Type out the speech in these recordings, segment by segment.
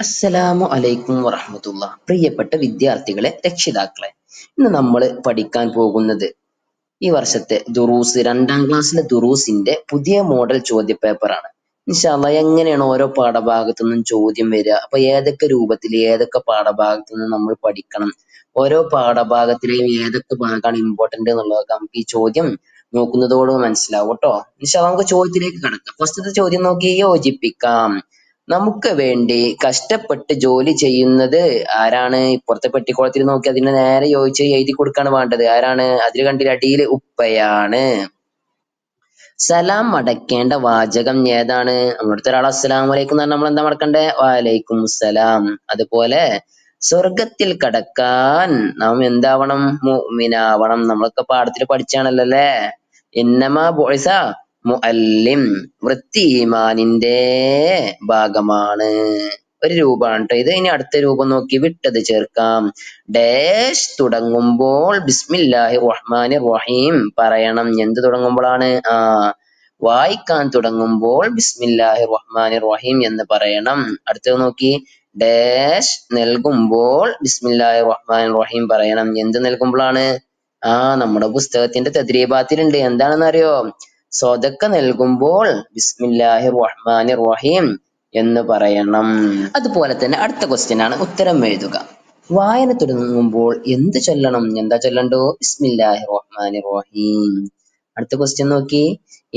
അസ്സലാമു അലൈക്കും വറഹ്മത്തുള്ളാ. പ്രിയപ്പെട്ട വിദ്യാർത്ഥികളെ, രക്ഷിതാക്കളെ, ഇന്ന് നമ്മൾ പഠിക്കാൻ പോകുന്നത് ഈ വർഷത്തെ രണ്ടാം ക്ലാസ്സിലെ ദുറൂസിന്റെ പുതിയ മോഡൽ ചോദ്യപേപ്പറാണ്. ഇൻഷാ അള്ളാ എങ്ങനെയാണ് ഓരോ പാഠഭാഗത്തു നിന്നും ചോദ്യം വരിക, അപ്പൊ ഏതൊക്കെ രൂപത്തിൽ ഏതൊക്കെ പാഠഭാഗത്തു നിന്നും നമ്മൾ പഠിക്കണം, ഓരോ പാഠഭാഗത്തിലെയും ഏതൊക്കെ ഭാഗമാണ് ഇമ്പോർട്ടന്റ് എന്നുള്ളതൊക്കെ നമുക്ക് ഈ ചോദ്യം നോക്കുന്നതോട് മനസ്സിലാവും കേട്ടോ. ഇൻഷാ അള്ളാ നമുക്ക് ചോദ്യത്തിലേക്ക് കടക്കാം. ഫസ്റ്റത്തെ ചോദ്യം നോക്കി, യോജിപ്പിക്കാം. നമുക്ക് വേണ്ടി കഷ്ടപ്പെട്ട് ജോലി ചെയ്യുന്നത് ആരാണ്? ഇപ്പുറത്തെ പെട്ടിക്കോളത്തിൽ നോക്കി അതിന് നേരെ യോജിച്ച് എഴുതി കൊടുക്കാണ് വേണ്ടത്. ആരാണ്? അതിൽ കണ്ടില്ല, അടിയിൽ ഉപ്പയാണ്. സലാം മടക്കേണ്ട വാചകം ഏതാണ്? നമ്മുടെ ഒരാൾ അസ്സലാമു അലൈക്കും എന്ന് പറഞ്ഞാൽ നമ്മൾ എന്താ മടക്കണ്ടേ? വലൈക്കും സലാം. അതുപോലെ സ്വർഗത്തിൽ കടക്കാൻ നാം എന്താവണം? മുഅ്മിനാവണം. നമ്മളൊക്കെ പാഠത്തിൽ പഠിച്ചാണല്ലോ അല്ലേ? ഇന്നമാ ബുഇസ മുഅല്ലിം. വൃത്തി ഈമാനിന്റെ ഭാഗമാണ്. ഒരു രൂപമാണ് ട്ടോ ഇത്. ഇനി അടുത്ത രൂപം നോക്കി, വിട്ടത് ചേർക്കാം. ഡാഷ് തുടങ്ങുമ്പോൾ ബിസ്മില്ലാഹിർ റഹ്മാനിർ റഹീം പറയണം. എന്ത് തുടങ്ങുമ്പോഴാണ്? വായിക്കാൻ തുടങ്ങുമ്പോൾ ബിസ്മില്ലാഹിർ റഹ്മാനിർ റഹീം എന്ന് പറയണം. അടുത്തത് നോക്കി, ഡാഷ് നൽകുമ്പോൾ ബിസ്മില്ലാഹിർ റഹ്മാനിർ റഹീം പറയണം. എന്ത് നൽകുമ്പോഴാണ്? നമ്മുടെ പുസ്തകത്തിന്റെ തദ്രീബാത്തിലുണ്ട്. എന്താണെന്ന് അറിയോ? സ്വതക്ക നൽകുമ്പോൾ ബിസ്മില്ലാഹിർ റഹ്മാനിർ റഹീം എന്ന് പറയണം. അതുപോലെ തന്നെ അടുത്ത ക്വസ്റ്റ്യൻ ആണ്, ഉത്തരം എഴുതുക. വായന തുടങ്ങുമ്പോൾ എന്ത് ചൊല്ലണം? എന്താ ചൊല്ലണ്ടോ? ബിസ്മില്ലാഹിർ റഹ്മാനിർ റഹീം. അടുത്ത ക്വസ്റ്റ്യൻ നോക്കി,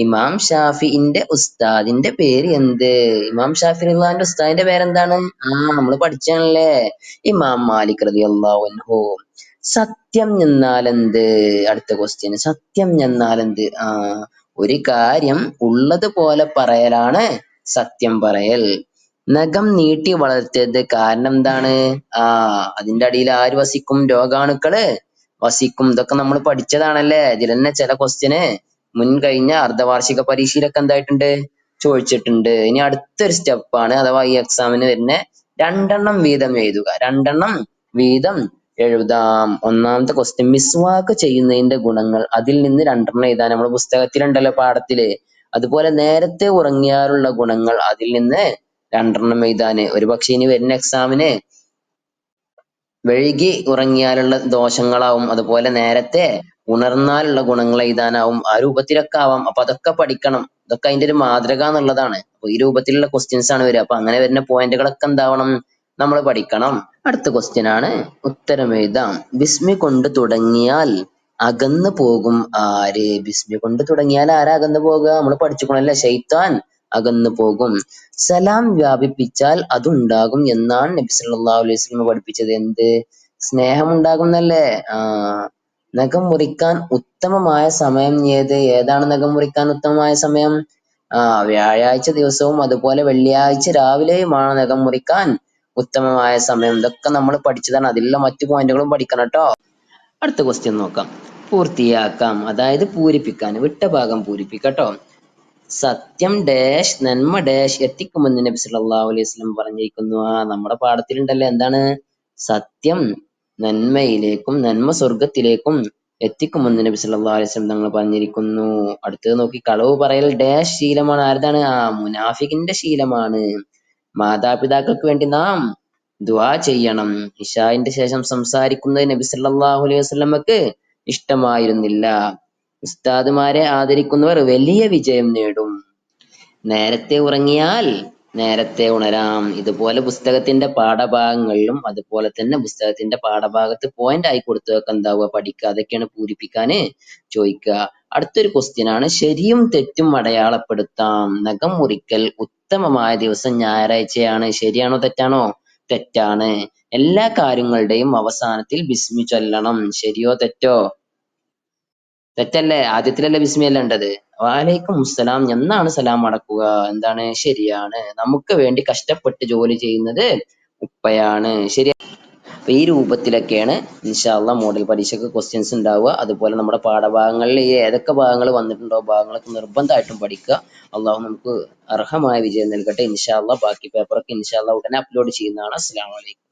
ഇമാം ഷാഫിഈന്റെ ഉസ്താദിന്റെ പേര് എന്ത്? ഇമാം ഷാഫി റളിയല്ലാഹുവിന്റെ ഉസ്താദിന്റെ പേരെന്താണ്? നമ്മൾ പഠിച്ചാണല്ലേ, ഇമാം മാലിക് റളിയല്ലാഹു അൻഹു. സത്യം എന്നാൽ എന്ത്? അടുത്ത ക്വസ്റ്റ്യൻ, സത്യം എന്നാൽ എന്ത്? ഒരു കാര്യം ഉള്ളത് പോലെ പറയലാണ് സത്യം പറയൽ. നഖം നീട്ടി വളർത്തിയത് കാരണം എന്താണ്? അതിന്റെ അടിയിൽ ആര് വസിക്കും? രോഗാണുക്കള് വസിക്കും. ഇതൊക്കെ നമ്മൾ പഠിച്ചതാണല്ലേ. ഇതിൽ തന്നെ ചില ക്വസ്റ്റ്യന് കഴിഞ്ഞ അർദ്ധവാർഷിക പരീക്ഷയിലൊക്കെ എന്തായിട്ടുണ്ട്? ചോദിച്ചിട്ടുണ്ട്. ഇനി അടുത്തൊരു സ്റ്റെപ്പാണ്, അഥവാ ഈ എക്സാമിന് വരുന്ന രണ്ടെണ്ണം വീതം എഴുതുക. രണ്ടെണ്ണം വീതം എഴുതാം. ഒന്നാമത്തെ ക്വസ്റ്റ്യൻ, മിസ്വാക്ക് ചെയ്യുന്നതിന്റെ ഗുണങ്ങൾ. അതിൽ നിന്ന് രണ്ടെണ്ണം എഴുതാൻ നമ്മുടെ പുസ്തകത്തിലുണ്ടല്ലോ, പാഠത്തില്. അതുപോലെ നേരത്തെ ഉറങ്ങിയാലുള്ള ഗുണങ്ങൾ, അതിൽ നിന്ന് രണ്ടെണ്ണം എഴുതാന്. ഒരു പക്ഷെ ഇനി വരുന്ന എക്സാമിന് വൈകി ഉറങ്ങിയാലുള്ള ദോഷങ്ങളാവും, അതുപോലെ നേരത്തെ ഉണർന്നാലുള്ള ഗുണങ്ങൾ എഴുതാനാവും. ആ രൂപത്തിലൊക്കെ ആവാം. അപ്പൊ അതൊക്കെ പഠിക്കണം. ഇതൊക്കെ അതിന്റെ ഒരു മാതൃക എന്നുള്ളതാണ്. അപ്പൊ ഈ രൂപത്തിലുള്ള ക്വസ്റ്റ്യൻസ് ആണ് വരിക. അപ്പൊ അങ്ങനെ വരുന്ന പോയിന്റുകളൊക്കെ എന്താവണം? നമ്മൾ പഠിക്കണം. അടുത്ത ക്വസ്റ്റ്യൻ ആണ്, ഉത്തരം എഴുതാം. ബിസ്മി കൊണ്ട് തുടങ്ങിയാൽ അകന്നു പോകും ആര്? ബിസ്മി കൊണ്ട് തുടങ്ങിയാൽ ആരാ അകന്നു പോകുക? നമ്മൾ പഠിച്ചുകൊള്ളല്ലേ, ശൈത്താൻ അകന്നു പോകും. സലാം വ്യാപിപ്പിച്ചാൽ അതുണ്ടാകും എന്നാണ് നബി സല്ലല്ലാഹു അലൈഹി വസല്ലം പഠിപ്പിച്ചത്. എന്ത്? സ്നേഹം ഉണ്ടാകും എന്നല്ലേ? നഖം മുറിക്കാൻ ഉത്തമമായ സമയം ഏത്? ഏതാണ് നഖം മുറിക്കാൻ ഉത്തമമായ സമയം? വ്യാഴാഴ്ച ദിവസവും അതുപോലെ വെള്ളിയാഴ്ച രാവിലെയുമാണ് നഖം മുറിക്കാൻ ഉത്തമമായ സമയം. ഇതൊക്കെ നമ്മൾ പഠിച്ചതാണ്. അതിലുള്ള മറ്റു പോയിന്റുകളും പഠിക്കണം കേട്ടോ. അടുത്ത ക്വസ്റ്റ്യൻ നോക്കാം. പൂർത്തിയാക്കാം, അതായത് പൂരിപ്പിക്കാൻ. വിട്ട ഭാഗം പൂരിപ്പിക്കട്ടോ. സത്യം ഡാഷ് നന്മ ഡാഷ് എത്തിക്കുമെന്ന് നബി സല്ലല്ലാഹു അലൈഹി വസല്ലം പറഞ്ഞിരിക്കുന്നു. നമ്മുടെ പാഠത്തിലുണ്ടല്ലോ, എന്താണ്? സത്യം നന്മയിലേക്കും നന്മ സ്വർഗത്തിലേക്കും എത്തിക്കുമെന്ന് നബി സല്ലല്ലാഹു അലൈഹി വസല്ലം തങ്ങൾ പറഞ്ഞിരിക്കുന്നു. അടുത്തത് നോക്കി, കളവ് പറയൽ ഡാഷ് ശീലമാണ്. ആരതാണ്? മുനാഫിഖിന്റെ ശീലമാണ്. മാതാപിതാക്കൾക്ക് വേണ്ടി നാം ദുആ ചെയ്യണം. ഇശാഇന്റെ ശേഷം സംസാരിക്കുന്നത് നബി സല്ലല്ലാഹു അലൈഹി വസല്ലമക്ക് ഇഷ്ടമായിരുന്നില്ല. ഉസ്താദുമാരെ ആദരിക്കുന്നവർ വലിയ വിജയം നേടും. നേരത്തെ ഉറങ്ങിയാൽ നേരത്തെ ഉണരാം. ഇതുപോലെ പുസ്തകത്തിന്റെ പാഠഭാഗങ്ങളിലും അതുപോലെ തന്നെ പുസ്തകത്തിന്റെ പാഠഭാഗത്ത് പോയിന്റ് ആയി കൊടുത്തതൊക്കെ എന്താവുക? പഠിക്കുക. അതൊക്കെയാണ് പൂരിപ്പിക്കാന് ചോദിക്കുക. അടുത്തൊരു ക്വസ്റ്റ്യൻ ആണ്, ശരിയും തെറ്റും അടയാളപ്പെടുത്താം. നഖം മുറിക്കൽ ഉത്തമമായ ദിവസം ഞായറാഴ്ചയാണ്. ശരിയാണോ തെറ്റാണോ? തെറ്റാണ്. എല്ലാ കാര്യങ്ങളുടെയും അവസാനത്തിൽ ബിസ്മി ചൊല്ലണം. ശരിയോ തെറ്റോ? തെറ്റല്ലേ? ആദ്യത്തിലല്ലേ ബിസ്മി അല്ലേണ്ടത്? വലൈക്കും മുസ്സലാം എന്നാണ് സലാം അടക്കുക. എന്താണ്? ശരിയാണ്. നമുക്ക് വേണ്ടി കഷ്ടപ്പെട്ട് ജോലി ചെയ്യുന്നത് ഉപ്പയാണ്. ശരി. അപ്പൊ ഈ രൂപത്തിലൊക്കെയാണ് ഇൻഷാ അള്ളാ മോഡൽ പരീക്ഷയ്ക്ക് ക്വസ്റ്റ്യൻസ് ഉണ്ടാവുക. അതുപോലെ നമ്മുടെ പാഠഭാഗങ്ങളിൽ ഈ ഏതൊക്കെ ഭാഗങ്ങൾ വന്നിട്ടുണ്ടോ ഭാഗങ്ങളൊക്കെ നിർബന്ധമായിട്ടും പഠിക്കുക. അള്ളാഹു നമുക്ക് അർഹമായ വിജയം നൽകട്ടെ. ഇൻഷാ അള്ളാ ബാക്കി പേപ്പറൊക്കെ ഇൻഷാ അള്ളാ ഉടനെ അപ്ലോഡ് ചെയ്യുന്നതാണ്. അസ്സലാമു അലൈക്കും.